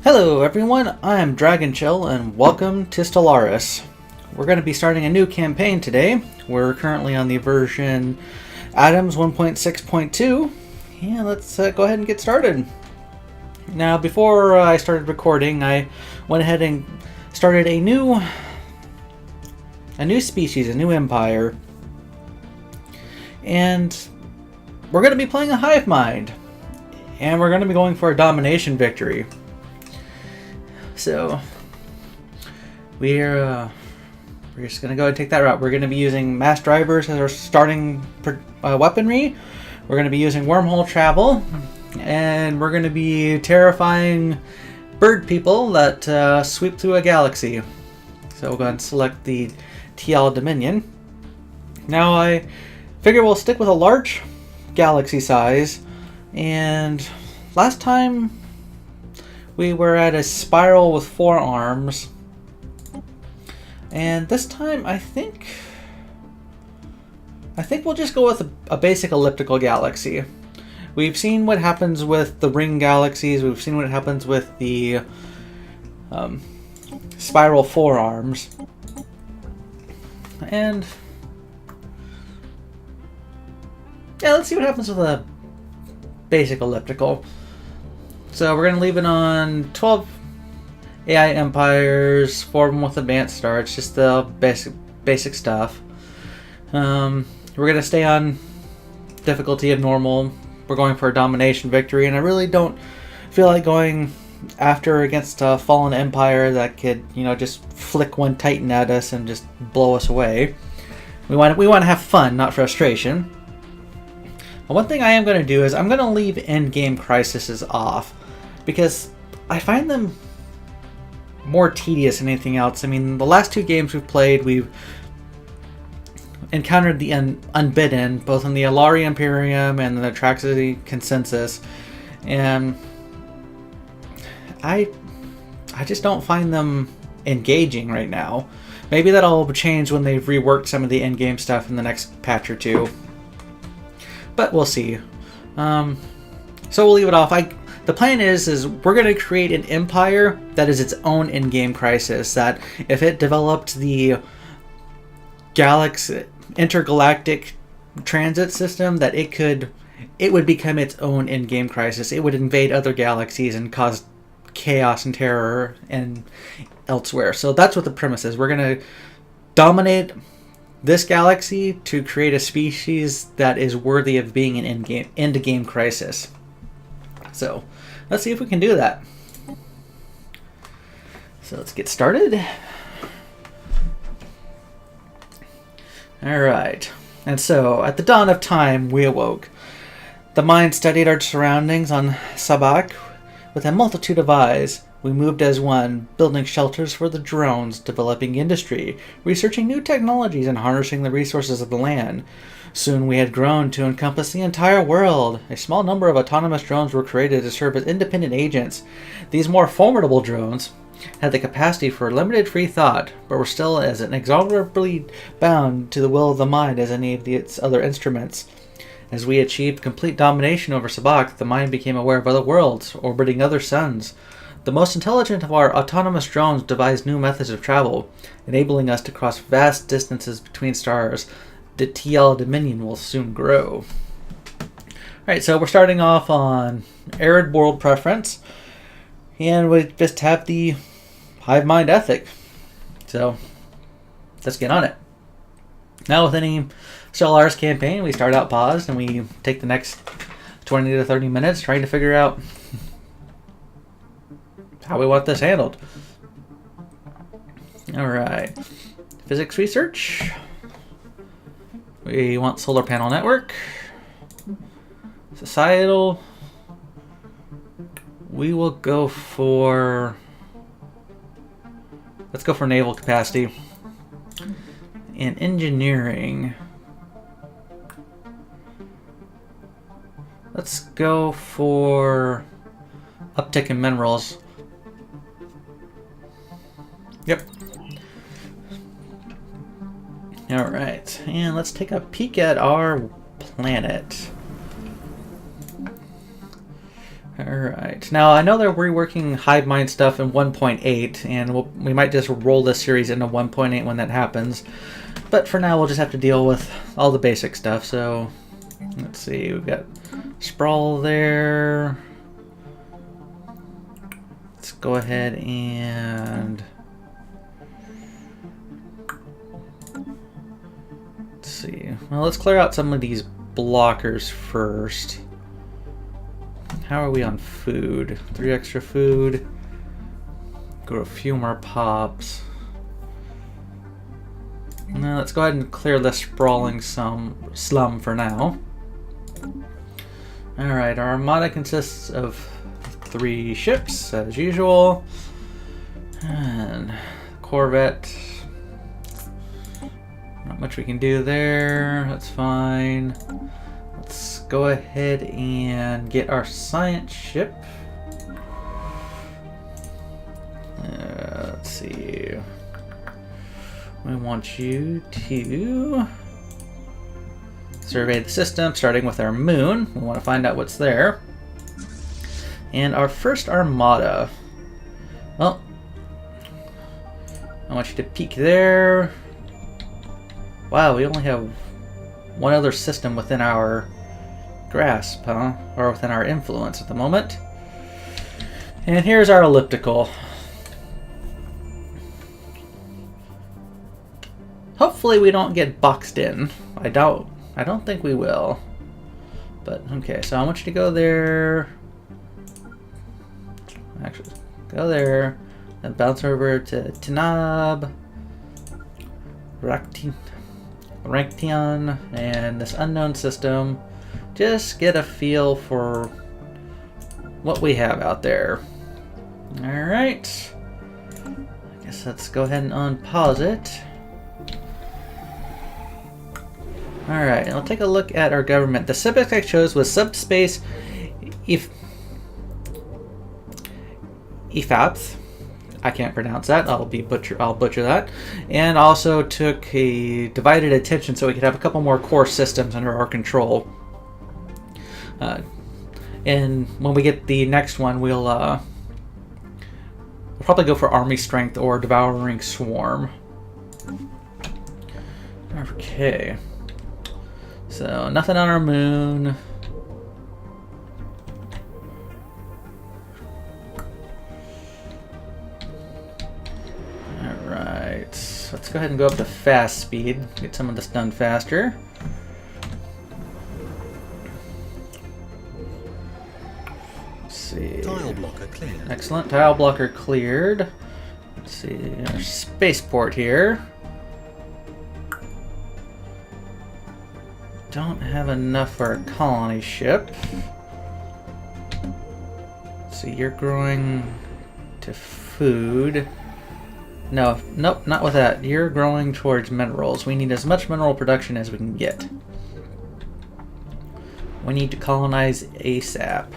Hello everyone, I'm Dragon Chill and welcome to Stellaris. We're going to be starting a new campaign today. We're currently on the version Atoms 1.6.2 and let's go ahead and get started. Now before I started recording, I went ahead and started a new species, a new empire, and we're going to be playing a hive mind, and we're going to be going for a domination victory. So we're just going to go and take that route. We're going to be using mass drivers as our starting weaponry. We're going to be using wormhole travel, and we're going to be terrifying bird people that sweep through a galaxy. So we'll go ahead and select the Tiyal Dominion. Now I figure we'll stick with a large galaxy size, and last time we were at a spiral with 4 arms, and this time I think we'll just go with a basic elliptical galaxy. We've seen what happens with the ring galaxies, we've seen what happens with the spiral 4 arms, and yeah, let's see what happens with a basic elliptical. So we're going to leave it on 12 AI empires, 4 of them with advanced star. It's just the basic stuff. We're going to stay on difficulty of normal. We're going for a domination victory, and I really don't feel like going after against a fallen empire that could, just flick one titan at us and just blow us away. We want to have fun, not frustration. One thing I am going to do is I'm going to leave endgame crises off, because I find them more tedious than anything else. I mean, the last 2 games we've played, we've encountered the unbidden, both in the Alari Imperium and the Traxxas Consensus, and I just don't find them engaging right now. Maybe that'll change when they've reworked some of the endgame stuff in the next patch or 2. But we'll see. So we'll leave it off. The plan is we're going to create an empire that is its own in-game crisis. That if it developed the intergalactic transit system, that it would become its own in-game crisis. It would invade other galaxies and cause chaos and terror and elsewhere. So that's what the premise is. We're going to dominate this galaxy to create a species that is worthy of being an end-game crisis. So let's see if we can do that. So let's get started. Alright. And so, at the dawn of time, we awoke. The mind studied our surroundings on Sabak with a multitude of eyes. We moved as one, building shelters for the drones, developing industry, researching new technologies, and harnessing the resources of the land. Soon we had grown to encompass the entire world. A small number of autonomous drones were created to serve as independent agents. These more formidable drones had the capacity for limited free thought, but were still as inexorably bound to the will of the mind as any of its other instruments. As we achieved complete domination over Sabak, the mind became aware of other worlds, orbiting other suns. The most intelligent of our autonomous drones devised new methods of travel, enabling us to cross vast distances between stars. The Tiyal Dominion will soon grow. Alright, so we're starting off on arid world preference, and we just have the hive mind ethic. So let's get on it. Now with any Stellaris campaign, we start out paused and we take the next 20 to 30 minutes trying to figure out how we want this handled. Alright. Physics research. We want solar panel network. Societal. We will go for... let's go for naval capacity. And engineering. Let's go for uptick in minerals. Yep. Alright, and let's take a peek at our planet. Alright. Now, I know they're reworking hive mind stuff in 1.8, and we might just roll this series into 1.8 when that happens. But for now, we'll just have to deal with all the basic stuff. So, let's see. We've got sprawl there. Let's go ahead and... let's see. Well, let's clear out some of these blockers first. How are we on food? 3 extra food. Go a few more pops. Now let's go ahead and clear the sprawling slum for now. Alright, our armada consists of 3 ships, as usual. And Corvette. Not much we can do there. That's fine. Let's go ahead and get our science ship. Let's see. We want you to survey the system, starting with our moon. We want to find out what's there. And our first armada. Well, I want you to peek there. Wow, we only have one other system within our grasp, huh? Or within our influence at the moment. And here's our elliptical. Hopefully we don't get boxed in. I don't think we will. But okay, so I want you to go there. Actually, go there. Then bounce over to Tanab. Raktion, and this unknown system. Just get a feel for what we have out there. Alright. I guess let's go ahead and unpause it. Alright, I'll take a look at our government. The subject I chose was Subspace Ifapth. I can't pronounce that. I'll butcher that. And also took a divided attention so we could have a couple more core systems under our control. And when we get the next one, we'll probably go for Army Strength or Devouring Swarm. Okay. So nothing on our moon. Let's go ahead and go up to fast speed, get some of this done faster. Let's see. Tile blocker cleared. Excellent. Tile blocker cleared. Let's see. Our spaceport here. Don't have enough for a colony ship. Let's see, you're growing to food. No, nope, not with that. You're growing towards minerals. We need as much mineral production as we can get. We need to colonize ASAP.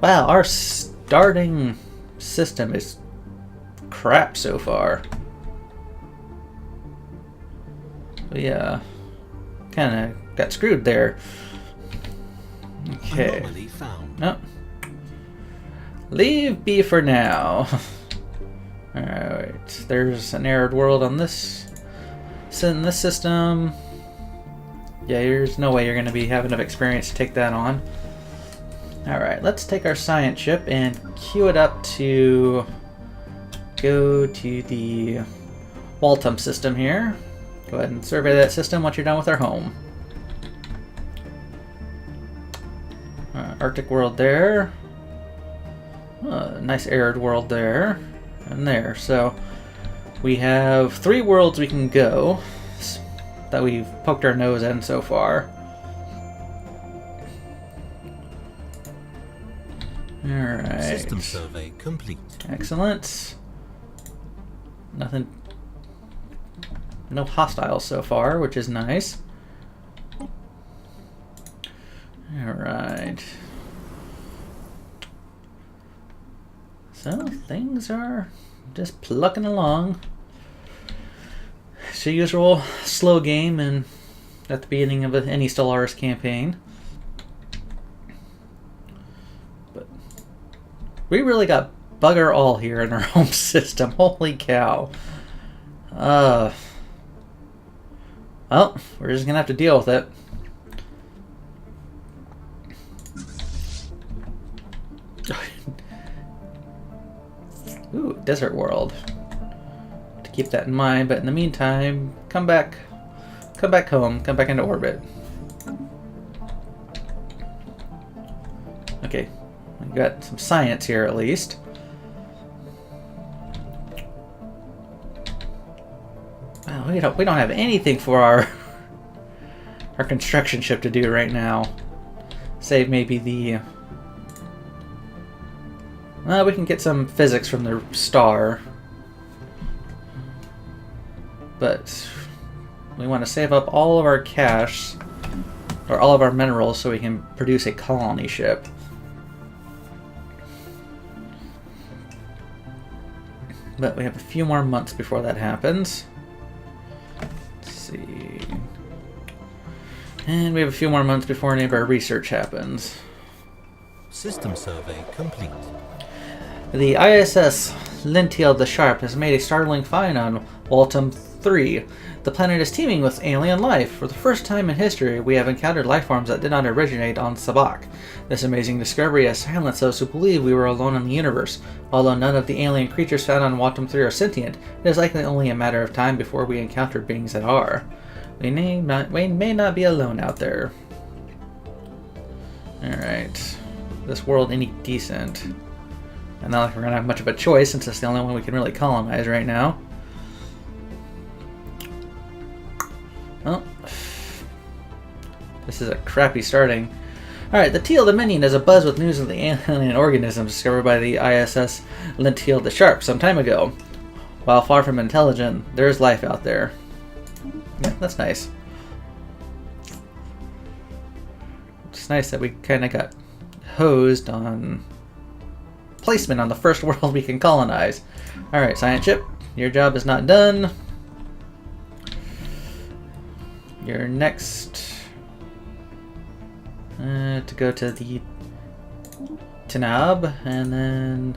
Wow, our starting system is crap so far. We kind of got screwed there. Okay. Anomaly found. Nope. Leave B for now. Alright, there's an arid world on this. In this system. Yeah, there's no way you're going to be having enough experience to take that on. Alright, let's take our science ship and queue it up to go to the Waltum system here. Go ahead and survey that system once you're done with our home. Arctic world there. Nice arid world there. And there. So we have 3 worlds we can go that we've poked our nose in so far. Alright. System survey complete. Excellent. Nothing. No hostiles so far, which is nice. Alright. So things are just plucking along. It's the usual slow game and at the beginning of any Stellaris campaign. But We really got bugger all here in our home system. Holy cow. Well, we're just gonna have to deal with it. Ooh, desert world. To keep that in mind, but in the meantime, come back home, come back into orbit. Okay, we got some science here at least. Wow, we don't have anything for our construction ship to do right now. Save maybe the. Well, we can get some physics from the star, but we want to save up all of our cash or all of our minerals so we can produce a colony ship. But we have a few more months before that happens. Let's see. And we have a few more months before any of our research happens. System survey complete. The ISS Tiyal the Sharp has made a startling find on Waltum 3. The planet is teeming with alien life. For the first time in history, we have encountered life forms that did not originate on Sabak. This amazing discovery has silenced those who believe we were alone in the universe. Although none of the alien creatures found on Waltum 3 are sentient, it is likely only a matter of time before we encounter beings that are. We may not be alone out there. Alright. This world any decent? And not like we're going to have much of a choice since it's the only one we can really colonize right now. Well, this is a crappy starting. Alright, the Tiyal Dominion is abuzz with news of the alien organisms discovered by the ISS Tiyal the Sharp some time ago. While far from intelligent, there is life out there. Yeah, that's nice. It's nice that we kind of got hosed on placement on the first world we can colonize. Alright, science ship, your job is not done. You're next to go to the Tanab and then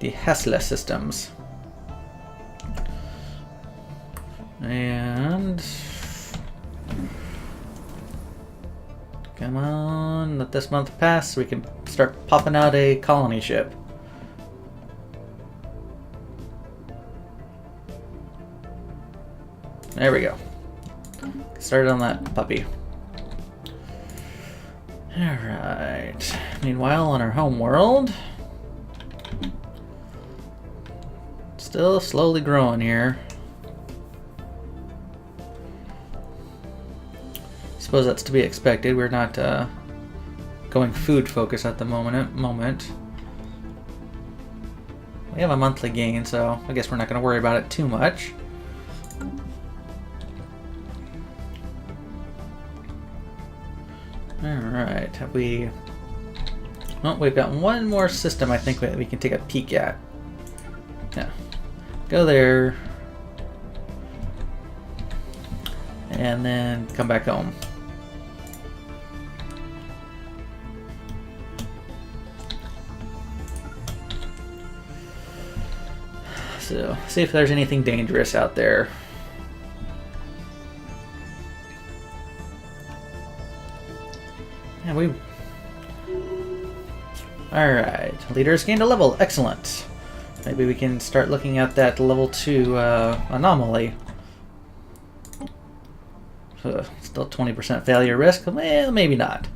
the Hasla systems. And come on, let this month pass so we can start popping out a colony ship. There we go. Started on that puppy. Alright. Meanwhile, on our home world, still slowly growing here. Suppose that's to be expected. We're not going food focus at the moment. We have a monthly gain, so I guess we're not going to worry about it too much. Alright, have we... Oh, we've got one more system I think that we can take a peek at. Yeah. Go there. And then come back home. So, see if there's anything dangerous out there. Yeah, we... Alright, leaders gained a level. Excellent. Maybe we can start looking at that level 2 anomaly. Still 20% failure risk? Well, maybe not.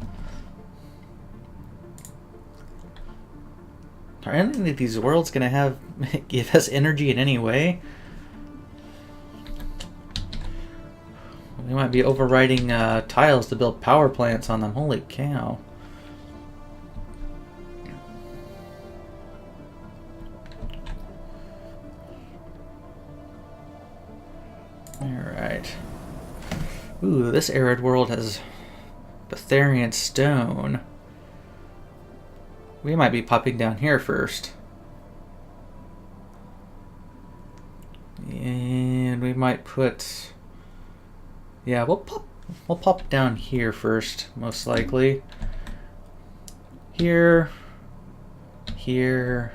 Are any of these worlds going to give us energy in any way? We might be overriding tiles to build power plants on them. Holy cow. Alright. Ooh, this arid world has Betharian stone. We might be popping down here first. And we might put... Yeah, we'll pop down here first, most likely. Here. here,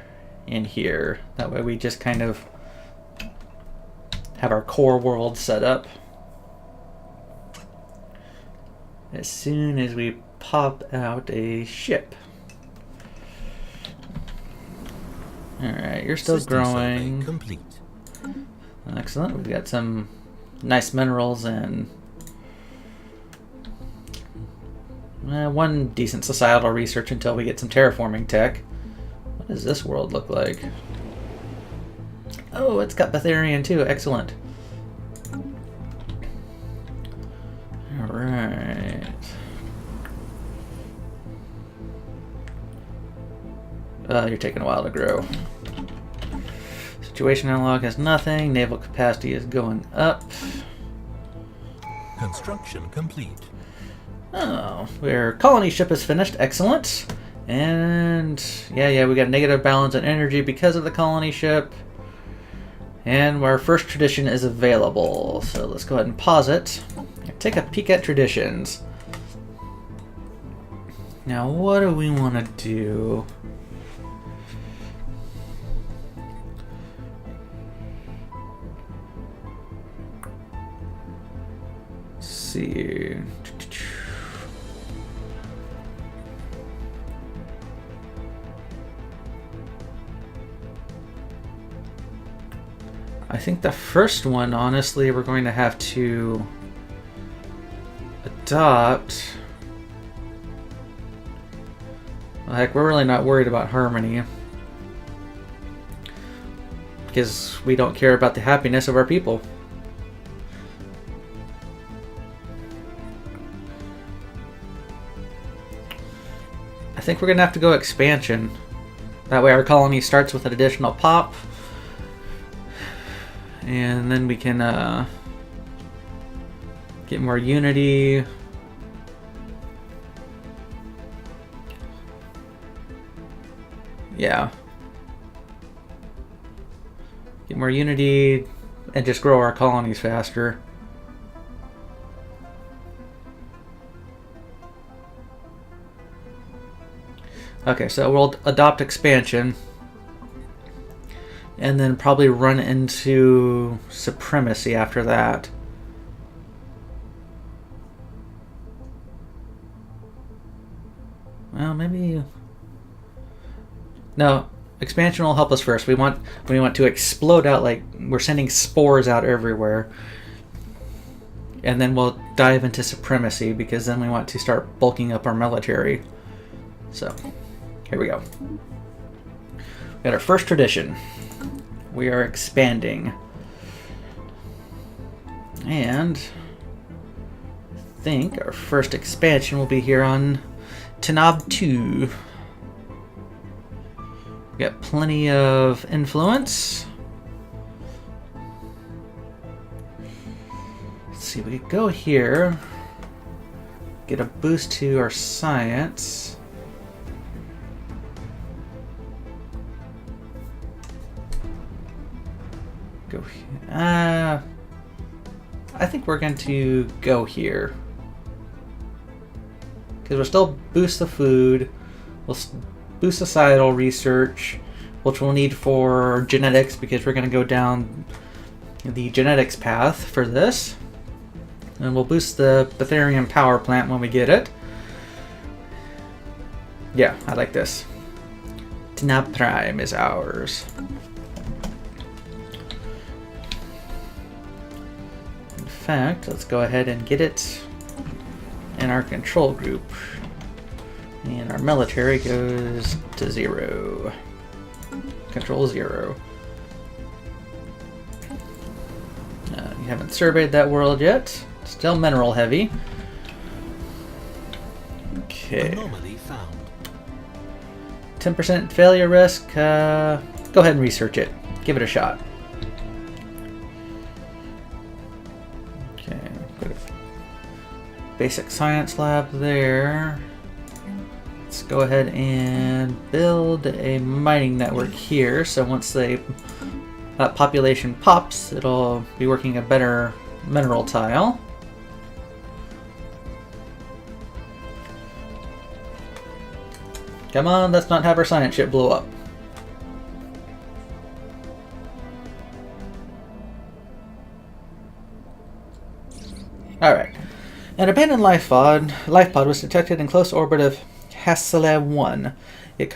and here. That way we just kind of have our core world set up. As soon as we pop out a ship. Alright, you're still System growing. survey complete. Excellent. We've got some nice minerals and one decent societal research until we get some terraforming tech. What does this world look like? Oh, it's got Betharian too. Excellent. Alright. You're taking a while to grow. Situation analog has nothing. Naval capacity is going up. Construction complete. Oh, our colony ship is finished. Excellent. And yeah, we got negative balance in energy because of the colony ship. And our first tradition is available. So let's go ahead and pause it. Take a peek at traditions. Now, what do we want to do? Let's see. I think the first one, honestly, we're going to have to adopt. Well, heck, we're really not worried about harmony. Because we don't care about the happiness of our people. I think we're going to have to go expansion. That way our colony starts with an additional pop. And then we can get more unity. Yeah. Get more unity and just grow our colonies faster. Okay, so we'll adopt expansion. And then probably run into supremacy after that. Well, maybe... No, expansion will help us first. We want to explode out, like we're sending spores out everywhere. And then we'll dive into supremacy because then we want to start bulking up our military. So, here we go. We got our first tradition. We are expanding. And I think our first expansion will be here on Tanab 2. We got plenty of influence. Let's see, we could go here. Get a boost to our science. Go here. I think we're going to go here. Because we'll still boost the food. We'll boost societal research, which we'll need for genetics because we're going to go down the genetics path for this. And we'll boost the Betharian power plant when we get it. Yeah, I like this. Tanab Prime is ours. In fact, let's go ahead and get it in our control group. And our military goes to 0. Control 0. You haven't surveyed that world yet. Still mineral heavy. Okay. Anomaly found. 10% failure risk. Go ahead and research it. Give it a shot. Basic science lab there. Let's go ahead and build a mining network here. So once that population pops, it'll be working a better mineral tile. Come on, let's not have our science ship blow up. Alright. An abandoned life pod was detected in close orbit of Hassela 1. It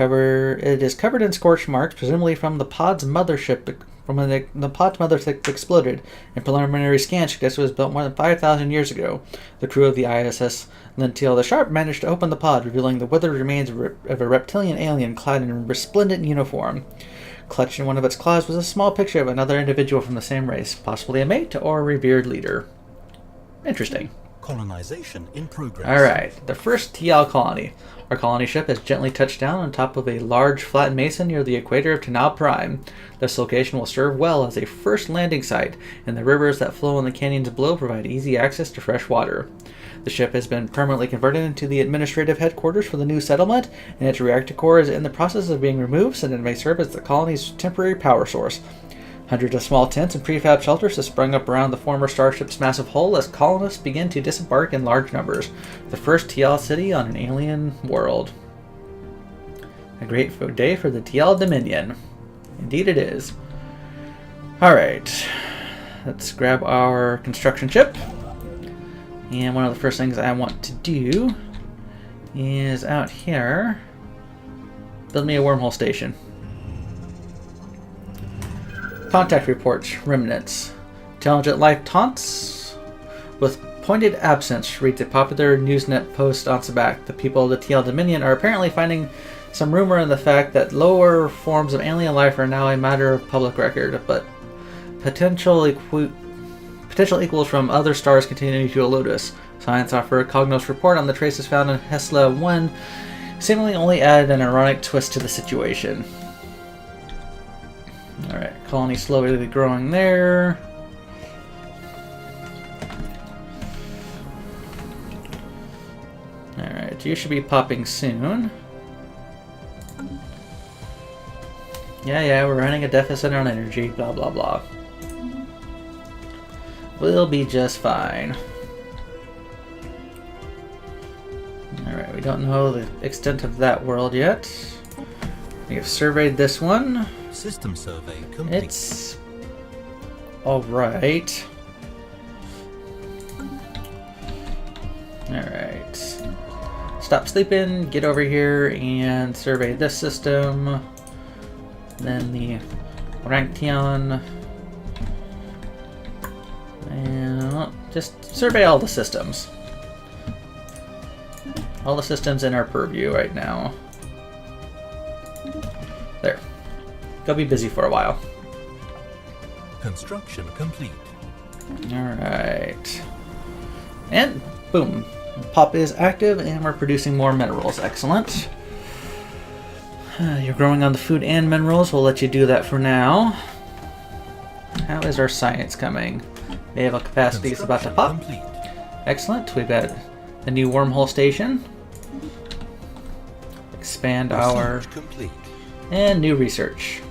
is covered in scorch marks, presumably from the pod's mothership, from when the pod's mothership exploded. In preliminary scans, suggests it was built more than 5,000 years ago. The crew of the ISS Lintiel the Sharp managed to open the pod, revealing the withered remains of a reptilian alien clad in a resplendent uniform. Clutched in one of its claws was a small picture of another individual from the same race, possibly a mate or a revered leader. Interesting. Colonization in progress. Alright, the first Tiyal colony. Our colony ship has gently touched down on top of a large flat mesa near the equator of Tanab Prime. This location will serve well as a first landing site, and the rivers that flow in the canyons below provide easy access to fresh water. The ship has been permanently converted into the administrative headquarters for the new settlement, and its reactor core is in the process of being removed so that it may serve as the colony's temporary power source. Hundreds of small tents and prefab shelters have sprung up around the former starship's massive hull as colonists begin to disembark in large numbers. The first Tiyal city on an alien world. A great day for the Tiyal Dominion. Indeed it is. Alright. Let's grab our construction ship. And one of the first things I want to do is out here build me a wormhole station. Contact reports, remnants. Intelligent life taunts with pointed absence, reads a popular Newsnet post on Sabak. The people of the Tiyal Dominion are apparently finding some rumor in the fact that lower forms of alien life are now a matter of public record, but potential equals from other stars continue to elude us. Science offer a Cognos report on the traces found in Hesla 1 seemingly only add an ironic twist to the situation. Alright, colony slowly growing there. Alright, you should be popping soon. Yeah, we're running a deficit on energy, blah blah blah. We'll be just fine. Alright, we don't know the extent of that world yet. We have surveyed this one. System survey complete. It's alright. Alright. Stop sleeping, get over here and survey this system. Then the Ranktion. And just survey all the systems. All the systems in our purview right now. There. Go be busy for a while. Construction complete. Alright. And boom. Pop is active and we're producing more minerals. Excellent. You're growing on the food and minerals. We'll let you do that for now. How is our science coming? We have a capacity that's about to pop. Complete. Excellent. We've got a new wormhole station. Expand our... Research complete. And new research.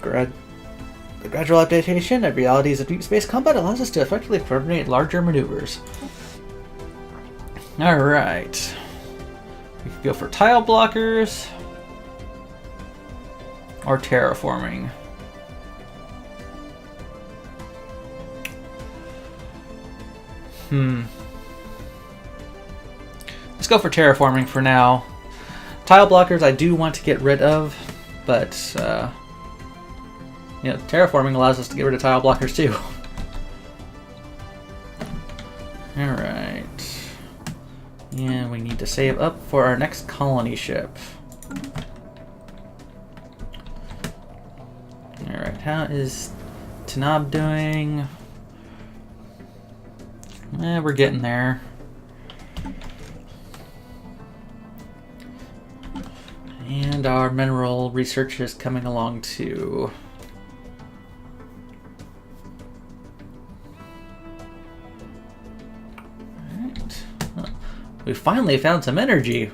The gradual adaptation of realities of deep space combat allows us to effectively coordinate larger maneuvers. Alright. We could go for tile blockers. Or terraforming. Let's go for terraforming for now. Tile blockers I do want to get rid of, but terraforming allows us to get rid of tile blockers too. Alright. And we need to save up for our next colony ship. Alright, how is Tanab doing? We're getting there. And our mineral research is coming along too. Alright. We finally found some energy.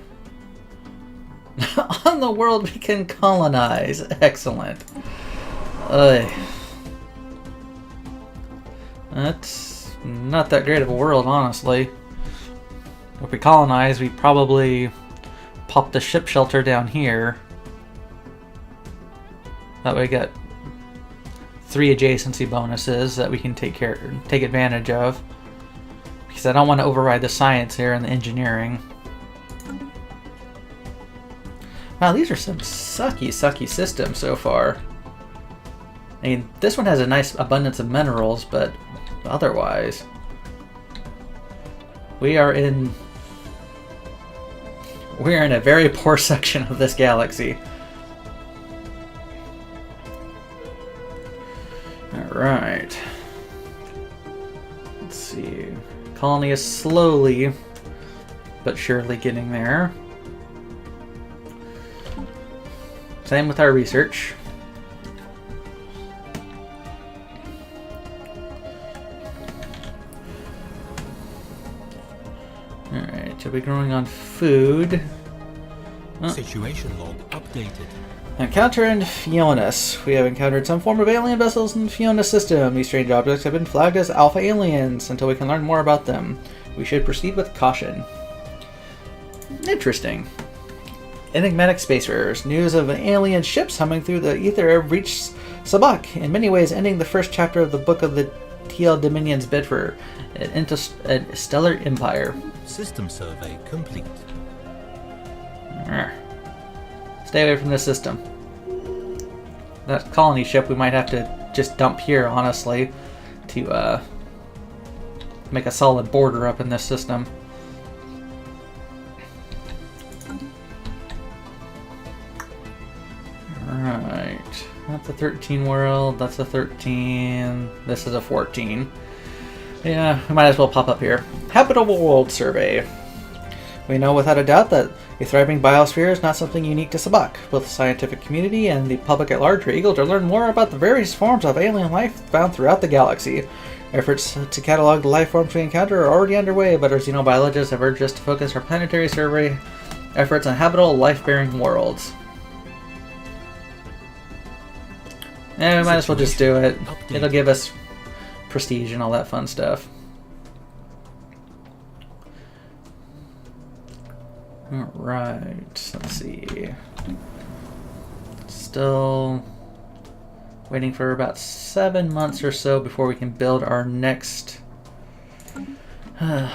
On the world we can colonize. Excellent. That's not that great of a world, honestly. If we colonize, we probably pop the ship shelter down here. That way we get 3 adjacency bonuses that we can take advantage of. Because I don't want to override the science here and the engineering. Wow, these are some sucky systems so far. I mean, this one has a nice abundance of minerals, but otherwise, we are in a very poor section of this galaxy. Alright. Let's see. Colony is slowly but surely getting there. Same with our research. Alright, so we're growing on food. Situation log updated. Encounter in Fionis. We have encountered some form of alien vessels in the Fionis system. These strange objects have been flagged as alpha aliens until we can learn more about them. We should proceed with caution. Interesting. Enigmatic spacefarers. News of alien ships humming through the ether have reached Sabak, in many ways ending the first chapter of the book of the Tiyal Dominion's bid for an interstellar empire. System survey complete. Stay away from this system. That colony ship we might have to just dump here, honestly, to make a solid border up in this system. Alright. That's a 13 world, that's a 13, this is a 14. Yeah, we might as well pop up here. Habitable World Survey. We know without a doubt that a thriving biosphere is not something unique to Sabak. Both the scientific community and the public at large are eager to learn more about the various forms of alien life found throughout the galaxy. Efforts to catalog the life forms we encounter are already underway, but our xenobiologists have urged us to focus our planetary survey efforts on habitable, life-bearing worlds. And we might as well just do it. It'll give us prestige and all that fun stuff. Alright, let's see. Still waiting for about 7 months or so before we can build our next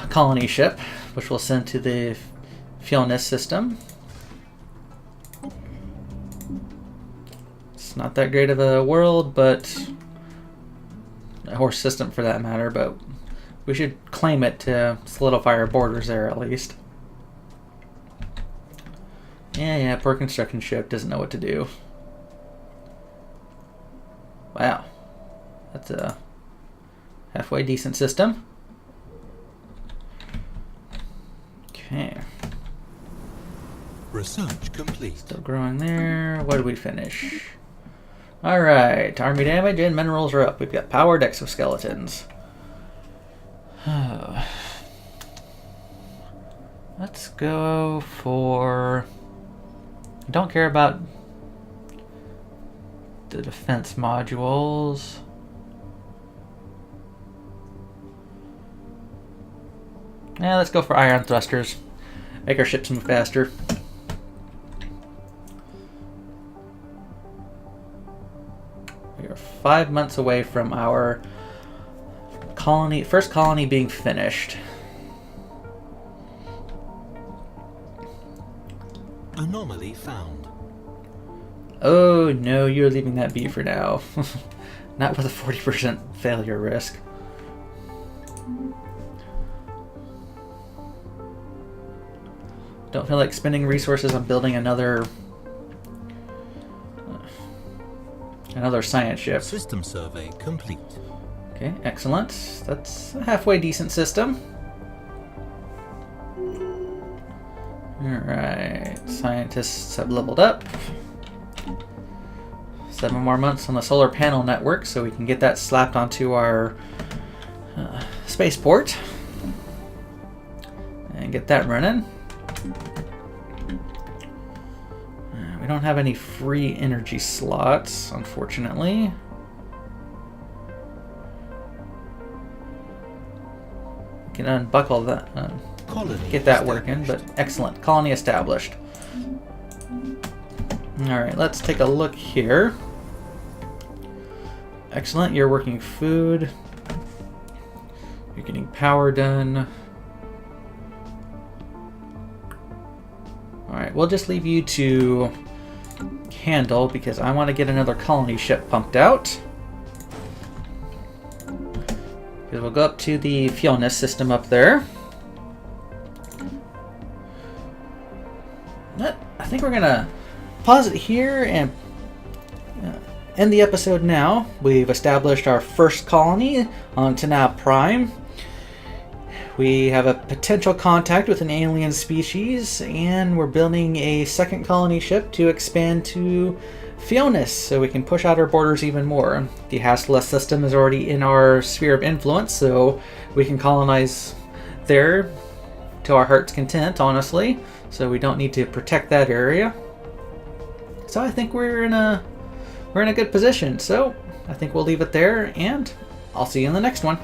colony ship, which we'll send to the Fionis system. It's not that great of a world, but or system for that matter, but we should claim it to solidify our borders there at least. Yeah, poor construction ship doesn't know what to do. Wow. That's a halfway decent system. Okay. Research complete. Still growing there. What did we finish? Alright, army damage and minerals are up. We've got powered exoskeletons. Let's go for... I don't care about the defense modules. Yeah, let's go for ion thrusters. Make our ships move faster. We are 5 months away from our first colony being finished. Anomaly found. Oh no, you're leaving that be for now. Not with a 40% failure risk. Don't feel like spending resources on building another science ship. System survey complete. Okay, excellent. That's a halfway decent system. Alright, scientists have leveled up. 7 more months on the solar panel network so we can get that slapped onto our spaceport and get that running. We don't have any free energy slots, unfortunately. We can unbuckle that. Get that working, but excellent. Colony established. Alright, let's take a look here. Excellent. You're working food. You're getting power done. Alright, we'll just leave you to handle because I want to get another colony ship pumped out. Because we'll go up to the fuel nest system up there. I think we're going to pause it here and end the episode now. We've established our first colony on Tanab Prime. We have a potential contact with an alien species, and we're building a second colony ship to expand to Fionis so we can push out our borders even more. The Hastellus system is already in our sphere of influence, so we can colonize there to our heart's content, honestly. So we don't need to protect that area. So I think we're in a good position. So I think we'll leave it there, and I'll see you in the next one.